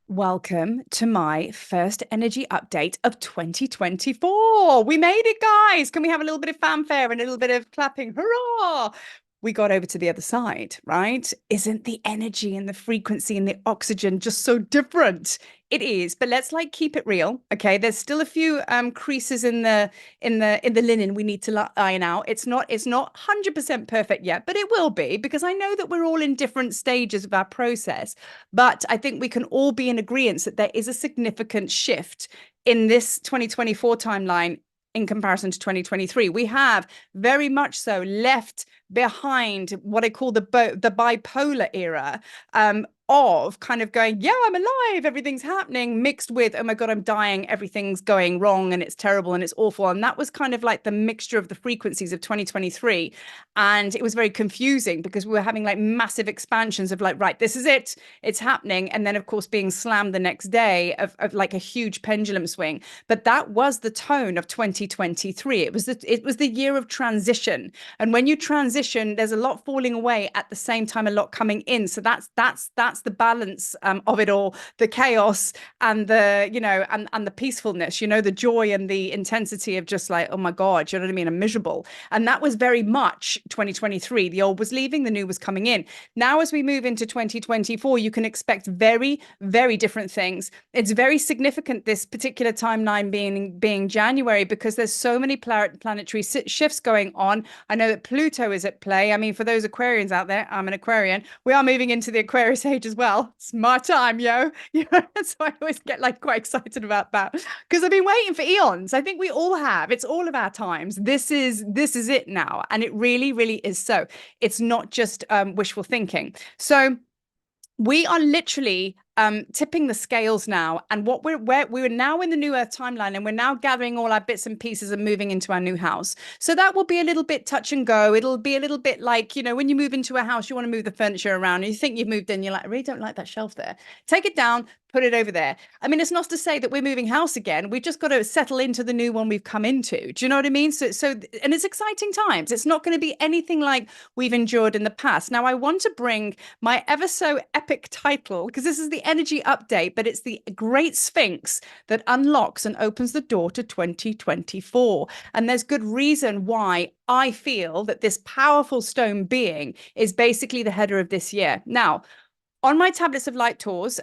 Welcome to my first energy update of 2024. We made it, guys. Can we have a little bit of fanfare and a little bit of clapping? Hurrah! We got over to the other side, right? Isn't the energy and the frequency and the oxygen just so different? It is, but let's like keep it real, okay? There's still a few creases in the linen we need to iron out. It's not 100% perfect yet, but it will be because I know that we're all in different stages of our process. But I think we can all be in agreement that there is a significant shift in this 2024 timeline in comparison to 2023. We have very much so left behind what I call the bipolar era, of kind of going, yeah, I'm alive, everything's happening, mixed with, oh my God, I'm dying, everything's going wrong and it's terrible and it's awful. And that was kind of like the mixture of the frequencies of 2023. And it was very confusing because we were having like massive expansions of like, right, this is it, it's happening. And then, of course, being slammed the next day of like a huge pendulum swing. But that was the tone of 2023. It was the year of transition. And when you transition, there's a lot falling away at the same time, a lot coming in. So that's the balance of it all, the chaos and the peacefulness, the joy and the intensity of just like, oh my God, you know what I mean? I'm miserable. And that was very much 2023. The old was leaving, the new was coming in. Now, as we move into 2024, you can expect very, very different things. It's very significant, this particular timeline being January, because there's so many planetary shifts going on. I know that Pluto is at play. I mean, for those Aquarians out there, I'm an Aquarian. We are moving into the Aquarius age as well. It's my time, yo. So I always get like quite excited about that because I've been waiting for eons. I think we all have. It's all of our times. This is it now, and it really, really is so. It's not just wishful thinking. So we are literally tipping the scales now, and we're now in the new Earth timeline, and we're now gathering all our bits and pieces and moving into our new house. So that will be a little bit touch and go. It'll be a little bit like, when you move into a house, you want to move the furniture around and you think you've moved in, you're like, I really don't like that shelf there, take it down, put it over there. I mean, it's not to say that we're moving house again. We've just got to settle into the new one we've come into. Do you know what I mean? And it's exciting times. It's not going to be anything like we've endured in the past. Now, I want to bring my ever so epic title, because this is the energy update, but it's the Great Sphinx that unlocks and opens the door to 2024. And there's good reason why I feel that this powerful stone being is basically the header of this year. Now, on my tablets of light tours,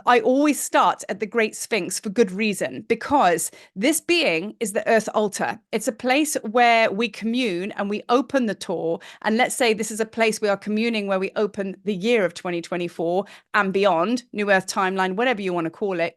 I always start at the Great Sphinx for good reason, because this being is the Earth altar. It's a place where we commune and we open the tour. And let's say this is a place we are communing where we open the year of 2024 and beyond, New Earth timeline, whatever you want to call it,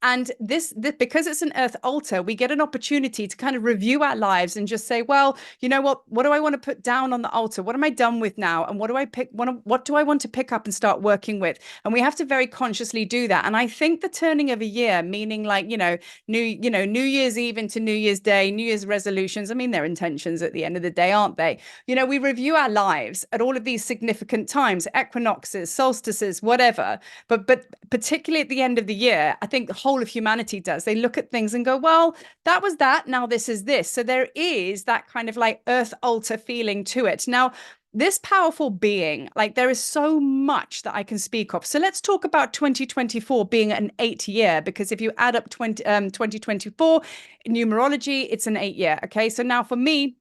And this because it's an Earth altar, we get an opportunity to kind of review our lives and just say, well, you know what do I want to put down on the altar? What am I done with now? And what do I want to pick up and start working with? And we have to very consciously do that. And I think the turning of a year, meaning like, New Year's Eve into New Year's Day, New Year's resolutions, I mean, they're intentions at the end of the day, aren't they? We review our lives at all of these significant times, equinoxes, solstices, whatever. But particularly at the end of the year, I think the whole of humanity does. They look at things and go, well, that was that, now this is this. So there is that kind of like earth altar feeling to it. Now, this powerful being, like, there is so much that I can speak of. So let's talk about 2024 being an 8 year, because if you add up 2024 in numerology, it's an 8 year. Okay. So now for me,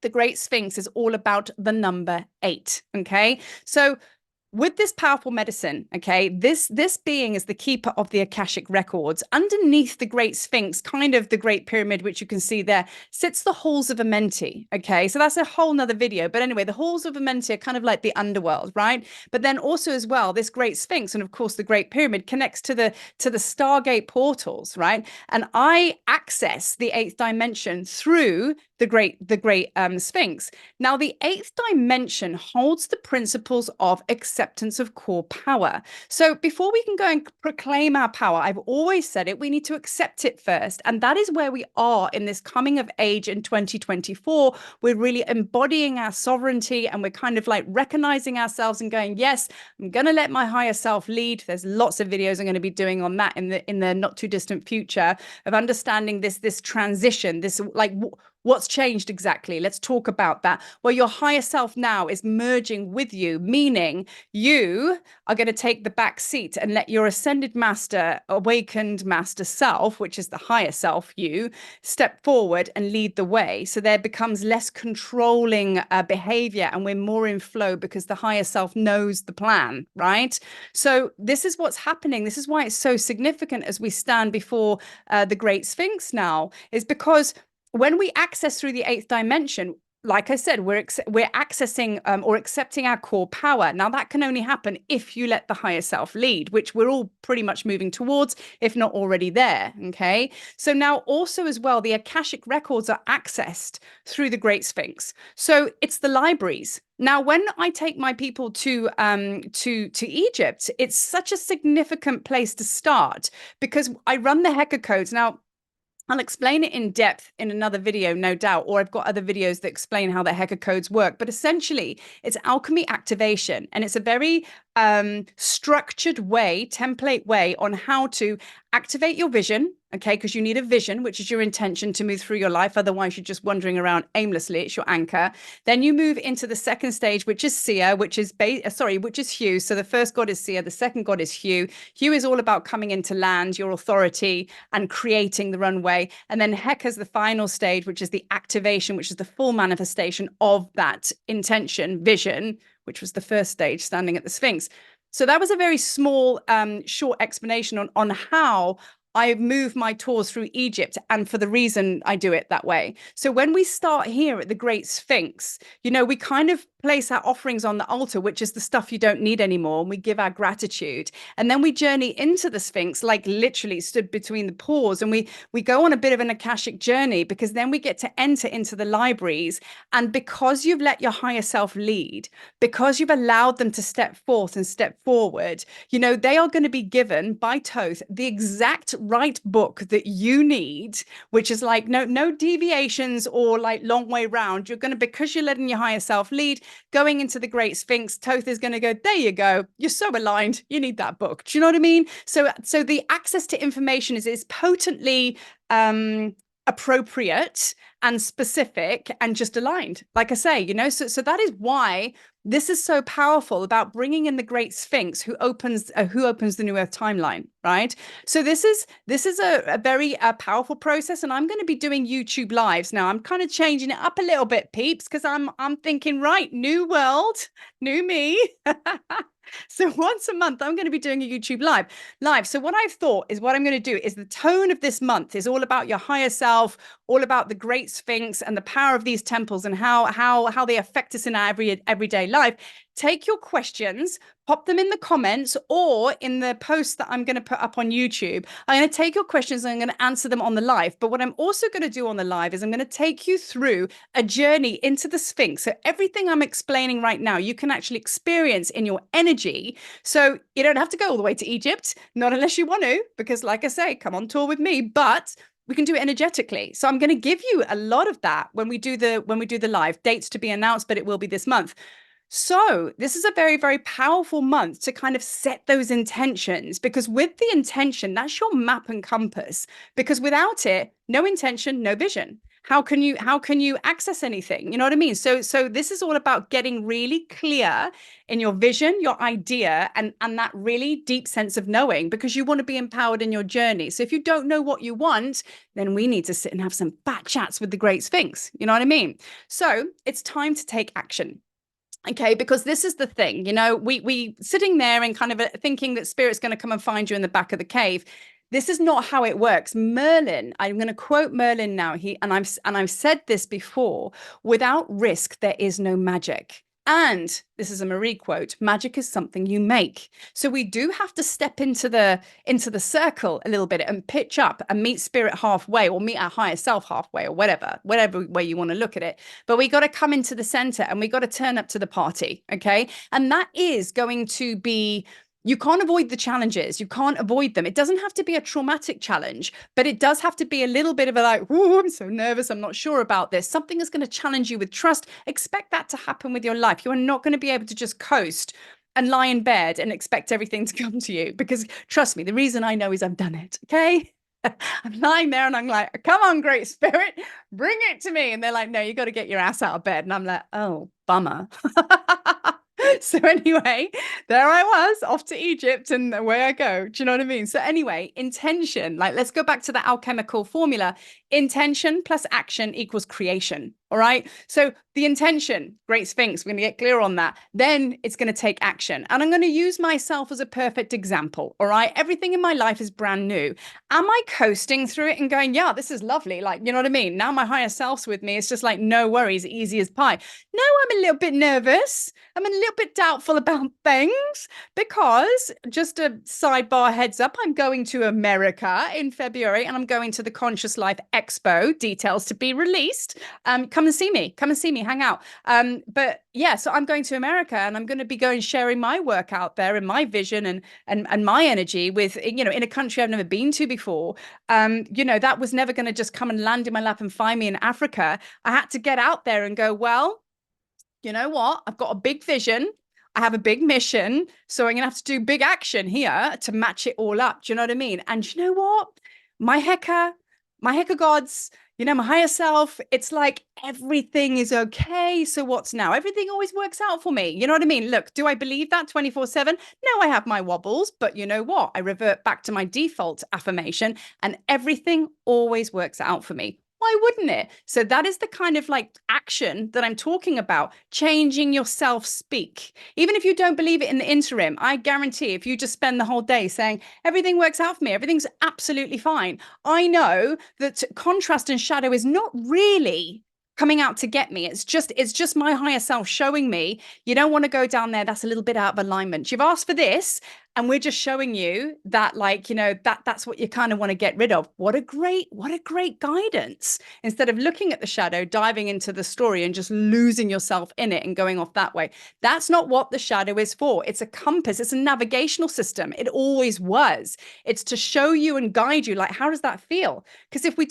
the Great Sphinx is all about the number 8. Okay. So with this powerful medicine, okay, this being is the keeper of the Akashic records. Underneath the Great Sphinx, kind of the Great Pyramid, which you can see there, sits the halls of Amenti. Okay, so that's a whole nother video. But anyway, the halls of Amenti are kind of like the underworld, right? But then also as well, this Great Sphinx and of course the Great Pyramid connects to the Stargate portals, right? And I access the 8th dimension through the great Sphinx. Now, the 8th dimension holds the principles of acceptance of core power. So before we can go and proclaim our power, I've always said it, we need to accept it first. And that is where we are in this coming of age in 2024. We're really embodying our sovereignty, and we're kind of like recognizing ourselves and going, yes, I'm going to let my higher self lead. There's lots of videos I'm going to be doing on that in the not too distant future, of understanding this transition, this like What's changed exactly? Let's talk about that. Well, your higher self now is merging with you, meaning you are going to take the back seat and let your ascended master, awakened master self, which is the higher self, you, step forward and lead the way. So there becomes less controlling behavior, and we're more in flow because the higher self knows the plan, right? So this is what's happening. This is why it's so significant as we stand before the great Sphinx now, is because when we access through the eighth dimension, like I said, we're accessing or accepting our core power. Now, that can only happen if you let the higher self lead, which we're all pretty much moving towards, if not already there. Okay. So now also as well, the Akashic records are accessed through the Great Sphinx. So it's the libraries. Now, when I take my people to Egypt, it's such a significant place to start because I run the Heka Codes. Now, I'll explain it in depth in another video, no doubt, or I've got other videos that explain how the Heka Codes work. But essentially, it's alchemy activation, and it's a very structured way, template way on how to activate your vision, okay? Because you need a vision, which is your intention to move through your life. Otherwise, you're just wandering around aimlessly. It's your anchor. Then you move into the second stage, which is Seer, which is Hue. So the first god is Seer, the second god is Hue. Hue is all about coming into land, your authority, and creating the runway. And then Heka is the final stage, which is the activation, which is the full manifestation of that intention, vision, which was the first stage, standing at the Sphinx. So that was a very small, short explanation on how I move my tours through Egypt and for the reason I do it that way. So when we start here at the Great Sphinx, you know, we kind of place our offerings on the altar, which is the stuff you don't need anymore, and we give our gratitude. And then we journey into the Sphinx, like literally stood between the paws, and we go on a bit of an Akashic journey, because then we get to enter into the libraries. And because you've let your higher self lead, because you've allowed them to step forth and step forward, you know, they are going to be given by Thoth the exact right book that you need, which is like no deviations or like long way round. You're going to, because you're letting your higher self lead, going into the Great Sphinx, Thoth is going to go, there you go, you're so aligned, you need that book. Do you know what I mean? So the access to information is potently appropriate and specific and just aligned, like I say, you know. So that is why this is so powerful about bringing in the Great Sphinx, who opens the New Earth timeline, right? So this is a very powerful process, and I'm going to be doing YouTube lives now. I'm kind of changing it up a little bit, peeps, because I'm thinking, right, new world, new me. So once a month, I'm going to be doing a YouTube live. So what I've thought is, what I'm going to do is, the tone of this month is all about your higher self, all about the Great Sphinx and the power of these temples and how they affect us in our everyday life. Take your questions, pop them in the comments or in the post that I'm going to put up on YouTube. I'm going to take your questions and I'm going to answer them on the live. But what I'm also going to do on the live is I'm going to take you through a journey into the Sphinx. So everything I'm explaining right now, you can actually experience in your energy. So you don't have to go all the way to Egypt, not unless you want to, because like I say, come on tour with me. But we can do it energetically. So I'm going to give you a lot of that when we do the live. Dates to be announced, but it will be this month. So this is a very, very powerful month to kind of set those intentions, because with the intention, that's your map and compass, because without it, no intention, no vision. How can you access anything? You know what I mean? So this is all about getting really clear in your vision, your idea, and that really deep sense of knowing, because you want to be empowered in your journey. So if you don't know what you want, then we need to sit and have some fat chats with the Great Sphinx. You know what I mean? So it's time to take action. Okay, because this is the thing, you know, we sitting there and kind of thinking that spirit's going to come and find you in the back of the cave. This is not how it works. Merlin, I'm going to quote Merlin now. I've said this before, without risk, there is no magic. And this is a Marie quote, magic is something you make. So we do have to step into the circle a little bit and pitch up and meet spirit halfway, or meet our higher self halfway, or whatever way you want to look at it. But we got to come into the center and we got to turn up to the party. Okay. And that is going to be, you can't avoid the challenges. You can't avoid them. It doesn't have to be a traumatic challenge, but it does have to be a little bit of a like, oh, I'm so nervous, I'm not sure about this. Something is going to challenge you with trust. Expect that to happen with your life. You are not going to be able to just coast and lie in bed and expect everything to come to you, because trust me, the reason I know is I've done it. Okay. I'm lying there and I'm like, come on, great spirit, bring it to me. And they're like, no, you got to get your ass out of bed. And I'm like, oh, bummer. So anyway, there I was off to Egypt and away I go. Do you know what I mean? So anyway, intention, like let's go back to the alchemical formula. Intention plus action equals creation. All right. So the intention, great Sphinx, we're going to get clear on that. Then it's going to take action. And I'm going to use myself as a perfect example. All right. Everything in my life is brand new. Am I coasting through it and going, yeah, this is lovely? Like, you know what I mean? Now my higher self's with me. It's just like, no worries, easy as pie. No, I'm a little bit nervous. I'm a little bit doubtful about things because, just a sidebar heads up, I'm going to America in February and I'm going to the Conscious Life Expo, details to be released. Come and see me, hang out. But yeah, so I'm going to America and I'm going to be sharing my work out there and my vision and my energy with, you know, in a country I've never been to before. You know, that was never going to just come and land in my lap and find me in Africa. I had to get out there and go, well, you know what? I've got a big vision. I have a big mission. So I'm going to have to do big action here to match it all up. Do you know what I mean? And you know what? My Heka gods, you know, my higher self, it's like everything is okay. So what's now? Everything always works out for me. You know what I mean? Look, do I believe that 24/7? No, I have my wobbles, but you know what? I revert back to my default affirmation and everything always works out for me. Why wouldn't it? So that is the kind of like action that I'm talking about, changing your self-speak. Even if you don't believe it in the interim, I guarantee if you just spend the whole day saying, everything works out for me, everything's absolutely fine. I know that contrast and shadow is not really coming out to get me. It's just my higher self showing me you don't want to go down there. That's a little bit out of alignment. You've asked for this. And we're just showing you that, like, you know, that's what you kind of want to get rid of. What a great guidance. Instead of looking at the shadow, diving into the story and just losing yourself in it and going off that way. That's not what the shadow is for. It's a compass. It's a navigational system. It always was. It's to show you and guide you. Like, how does that feel? Because if we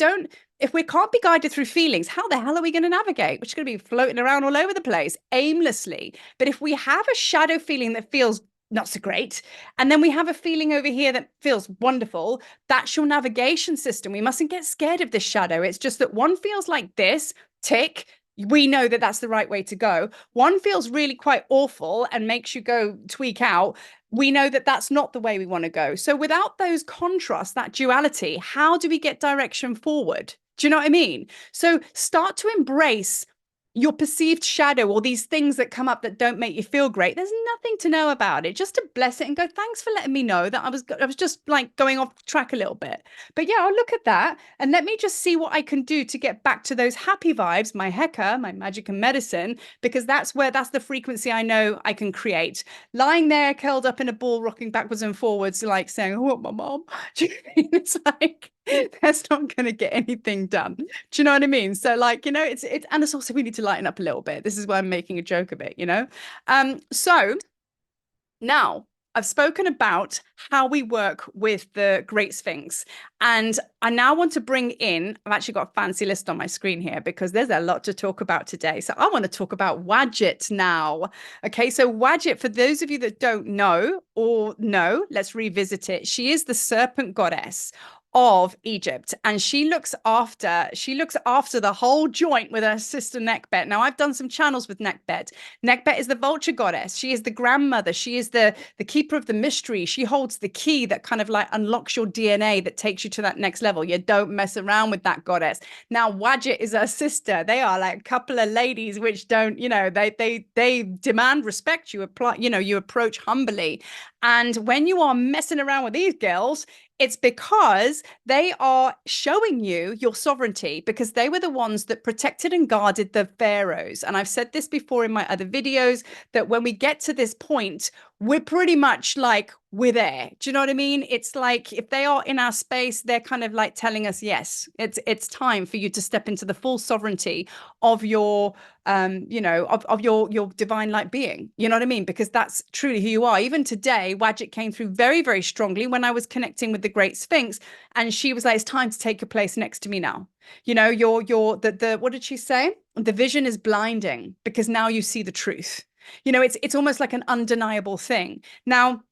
can't be guided through feelings, how the hell are we going to navigate? We're just going to be floating around all over the place aimlessly. But if we have a shadow feeling that feels not so great, and then we have a feeling over here that feels wonderful, that's your navigation system. We mustn't get scared of this shadow. It's just that one feels like this, tick, we know that that's the right way to go. One feels really quite awful and makes you go tweak out. We know that that's not the way we want to go. So without those contrasts, that duality, how do we get direction forward? Do you know what I mean? So start to embrace your perceived shadow or these things that come up that don't make you feel great. There's nothing to know about it, just to bless it and go, thanks for letting me know that I was just like going off track a little bit. But yeah, I'll look at that and let me just see what I can do to get back to those happy vibes, my Heka, my magic and medicine, because that's the frequency I know I can create. Lying there curled up in a ball, rocking backwards and forwards, like saying, oh, my mom. Do you know what I mean? It's like, that's not going to get anything done. Do you know what I mean? So like, you know, it's and it's also we need to lighten up a little bit. This is why I'm making a joke of it, you know? So now I've spoken about how we work with the Great Sphinx. And I now want to bring in, I've actually got a fancy list on my screen here because there's a lot to talk about today. So I want to talk about Wadjet now. Okay, so Wadjet, for those of you that don't know or know, let's revisit it. She is the serpent goddess of Egypt, and she looks after the whole joint with her sister Nekhbet. Now I've done some channels with Nekhbet. Nekhbet is the vulture goddess. She is the grandmother. She is the keeper of the mystery. She holds the key that kind of like unlocks your DNA that takes you to that next level. You don't mess around with that goddess. Now Wadjet is her sister. They are like a couple of ladies which don't, you know, they demand respect. You apply, you know, you approach humbly. And when you are messing around with these girls, it's because they are showing you your sovereignty, because they were the ones that protected and guarded the pharaohs. And I've said this before in my other videos, that when we get to this point, we're pretty much like, we're there. Do you know what I mean? It's like if they are in our space, they're kind of like telling us, yes, it's time for you to step into the full sovereignty of your you know, of your divine light being. You know what I mean? Because that's truly who you are. Even today, Wadjet came through very, very strongly when I was connecting with the Great Sphinx, and she was like, it's time to take your place next to me now. You know, the what did she say? The vision is blinding because now you see the truth. You know, it's almost like an undeniable thing. Now,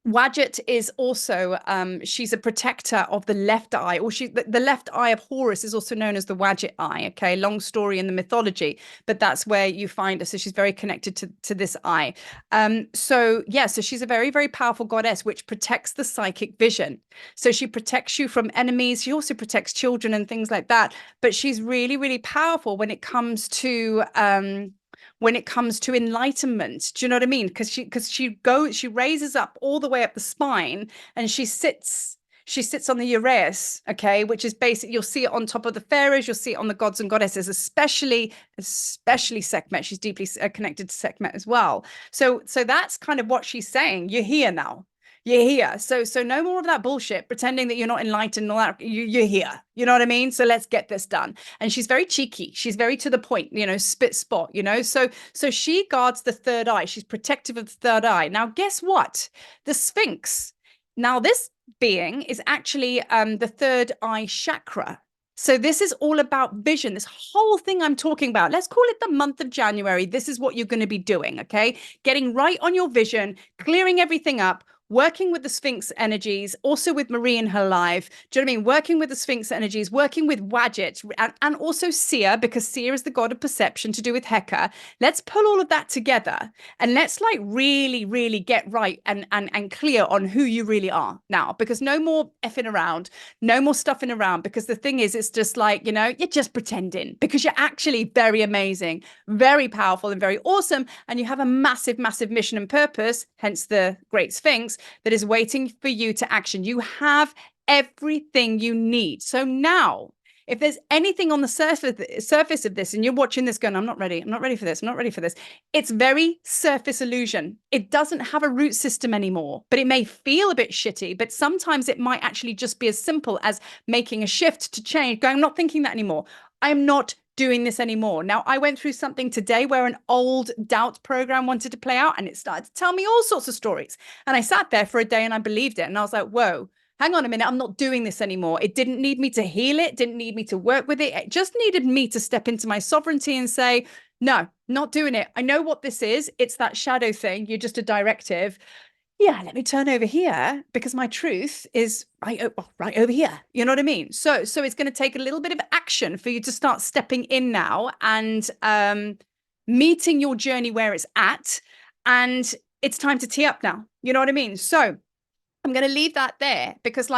Wadjet is also, she's a protector of the left eye, or the left eye of Horus is also known as the Wadjet eye. Okay, long story in the mythology, but that's where you find her. So she's very connected to this eye. So yeah, so she's a very, very powerful goddess which protects the psychic vision. So she protects you from enemies. She also protects children and things like that. But she's really, really powerful when it comes to enlightenment. Do you know what I mean? Because she raises up all the way up the spine, and she sits on the uraeus, okay, which is basic. You'll see it on top of the pharaohs, you'll see it on the gods and goddesses, especially Sekhmet. She's deeply connected to Sekhmet as well. So that's kind of what she's saying. You're here now. You're here. So no more of that bullshit pretending that you're not enlightened and all that. You're here. You know what I mean? So let's get this done. And she's very cheeky. She's very to the point, spit spot, So she guards the third eye. She's protective of the third eye. Now, guess what? The Sphinx. Now, this being is actually the third eye chakra. So this is all about vision. This whole thing I'm talking about, let's call it the month of January. This is what you're going to be doing, okay? Getting right on your vision, clearing everything up, working with the Sphinx energies, also with Marie in her life. Do you know what I mean? Working with the Sphinx energies, working with Wadjet, and also Seer, because Seer is the god of perception to do with Heka. Let's pull all of that together and let's like really, really get right and clear on who you really are now, because no more effing around, no more stuffing around, because the thing is, it's just like, you're just pretending, because you're actually very amazing, very powerful and very awesome. And you have a massive, massive mission and purpose, hence the Great Sphinx, that is waiting for you to action. You have everything you need. So now, if there's anything on the surface of this and you're watching this going, I'm not ready for this, I'm not ready for this, it's very surface illusion. It doesn't have a root system anymore, but it may feel a bit shitty, but sometimes it might actually just be as simple as making a shift to change, going, I'm not thinking that anymore. I'm not doing this anymore. Now, I went through something today where an old doubt program wanted to play out, and it started to tell me all sorts of stories. And I sat there for a day and I believed it. And I was like, whoa, hang on a minute. I'm not doing this anymore. It didn't need me to heal it. Didn't need me to work with it. It just needed me to step into my sovereignty and say, no, not doing it. I know what this is. It's that shadow thing. You're just a directive. Yeah, let me turn over here because my truth is right over here. You know what I mean? So it's going to take a little bit of action for you to start stepping in now and meeting your journey where it's at. And it's time to tee up now. You know what I mean? So I'm going to leave that there because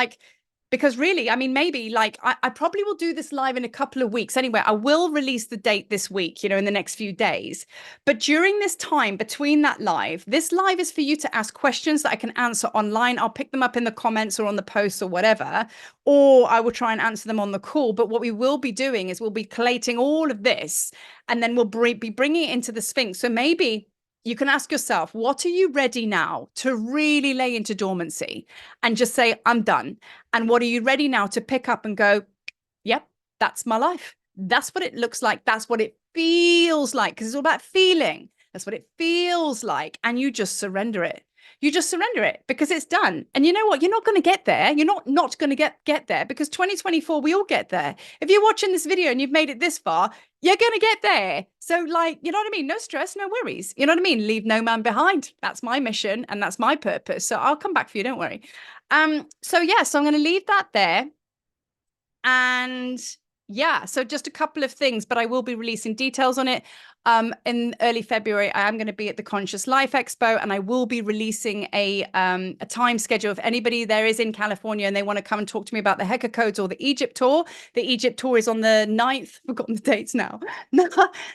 really, I mean, maybe I probably will do this live in a couple of weeks. Anyway, I will release the date this week, in the next few days. But during this time between that live, this live is for you to ask questions that I can answer online. I'll pick them up in the comments or on the posts or whatever, or I will try and answer them on the call. But what we will be doing is we'll be collating all of this, and then we'll be bringing it into the Sphinx. So maybe you can ask yourself, what are you ready now to really lay into dormancy and just say, I'm done? And what are you ready now to pick up and go, yep, that's my life. That's what it looks like. That's what it feels like. Because it's all about feeling. That's what it feels like. And you just surrender it. You just surrender it because it's done. And you know what? You're not going to get there. You're not going to get there, because 2024, we all get there. If you're watching this video and you've made it this far, you're going to get there. So you know what I mean? No stress, no worries. You know what I mean? Leave no man behind. That's my mission and that's my purpose. So I'll come back for you. Don't worry. So I'm going to leave that there. And yeah, so just a couple of things, but I will be releasing details on it. In early February, I am going to be at the Conscious Life Expo, and I will be releasing a time schedule. If anybody there is in California and they want to come and talk to me about the Heka Codes or the Egypt tour is on the 9th, forgotten the dates now,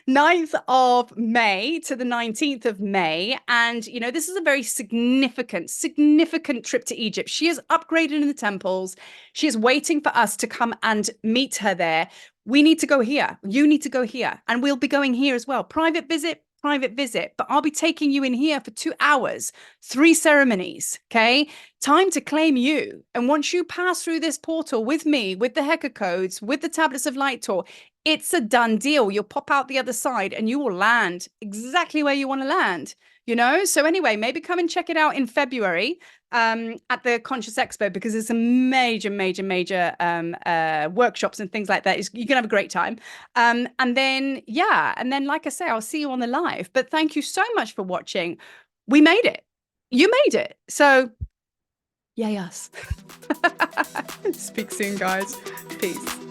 9th of May to the 19th of May. And, this is a very significant trip to Egypt. She is upgraded in the temples. She is waiting for us to come and meet her there. We need to go here. You need to go here. And we'll be going here as well. Private visit. But I'll be taking you in here for 2 hours, 3 ceremonies. Okay. Time to claim you. And once you pass through this portal with me, with the Heka Codes, with the Tablets of Light tour, it's a done deal. You'll pop out the other side and you will land exactly where you want to land. So anyway, maybe come and check it out in February at the Conscious Expo, because there's some major workshops and things like that. You can have a great time. And then, like I say, I'll see you on the live. But thank you so much for watching. We made it. You made it. So Yay us. Speak soon, guys. Peace.